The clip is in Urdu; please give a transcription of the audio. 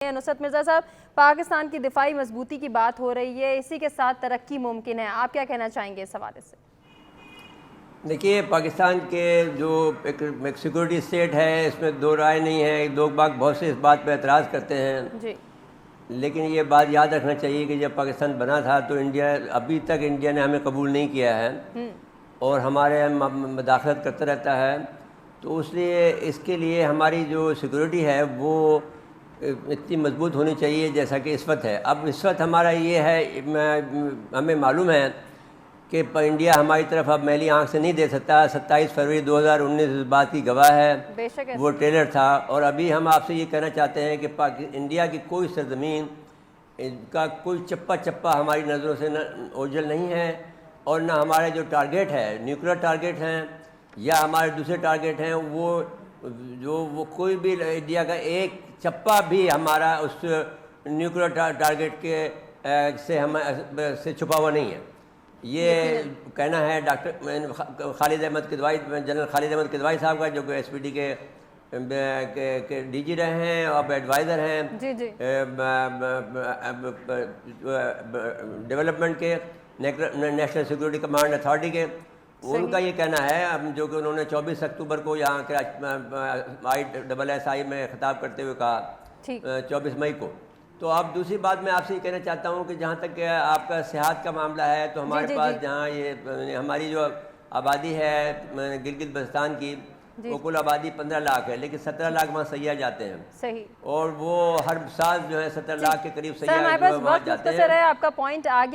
نصرت مرزا صاحب، پاکستان کی دفاعی مضبوطی کی بات ہو رہی ہے، اسی کے ساتھ ترقی ممکن ہے، آپ کیا کہنا چاہیں گے اس حوالے سے؟ دیکھیے، پاکستان کے جو ایک سیکورٹی اسٹیٹ ہے، اس میں دو رائے نہیں ہے. لوگ بہت سے اس بات پہ اعتراض کرتے ہیں، جی، لیکن یہ بات یاد رکھنا چاہیے کہ جب پاکستان بنا تھا تو ابھی تک انڈیا نے ہمیں قبول نہیں کیا ہے اور ہمارے مداخلت کرتا رہتا ہے. تو اس کے لیے ہماری جو سیکورٹی ہے وہ اتنی مضبوط ہونی چاہیے جیسا کہ اس وقت ہے. اب اس وقت ہمارا یہ ہے، ہمیں معلوم ہے کہ انڈیا ہماری طرف اب میلی آنکھ سے نہیں دے سکتا. 27 فروری 2019 اس بات کی گواہ ہے. بے شک وہ ایسا ہی ہے۔ ٹریلر تھا. اور ابھی ہم آپ سے یہ کہنا چاہتے ہیں کہ انڈیا کی کوئی سرزمین کا کوئی چپا چپا ہماری نظروں سے اوجھل نہیں ہے، اور نہ ہمارے جو ٹارگیٹ ہے، نیوکلیر ٹارگیٹ ہیں یا ہمارے دوسرے ٹارگیٹ ہیں، وہ کوئی بھی انڈیا کا ایک چپا بھی ہمارا اس نیوکلیر ٹارگیٹ کے سے چھپا ہوا نہیں ہے. یہ کہنا ہے ڈاکٹر خالد احمد کدوئی، جنرل خالد احمد کدوئی صاحب کا، جو کہ ایس پی ڈی کے ڈی جی رہے ہیں، اب ایڈوائزر ہیں جی جی ڈیولپمنٹ کے، نیشنل سیکورٹی کمانڈ اتھارٹی کے. ان کا یہ کہنا ہے، جو کہ انہوں نے 24 اکتوبر کو یہاں کے ISSI میں خطاب کرتے ہوئے کہا، 24 مئی کو. تو اب دوسری بات میں آپ سے یہ کہنا چاہتا ہوں کہ جہاں تک آپ کا صحت کا معاملہ ہے، تو ہمارے پاس جہاں یہ ہماری جو آبادی ہے گلگت بلتستان کی، وہ کل آبادی 15 لاکھ ہے، لیکن 17 لاکھ وہاں سیاح جاتے ہیں. صحیح. اور وہ ہر سال جو ہے 17 لاکھ کے قریب سر سیاح ہمارے جو ہے پاس وہاں وقت جاتے ہیں. مختصر ہے، آپ کا پوائنٹ آ گیا.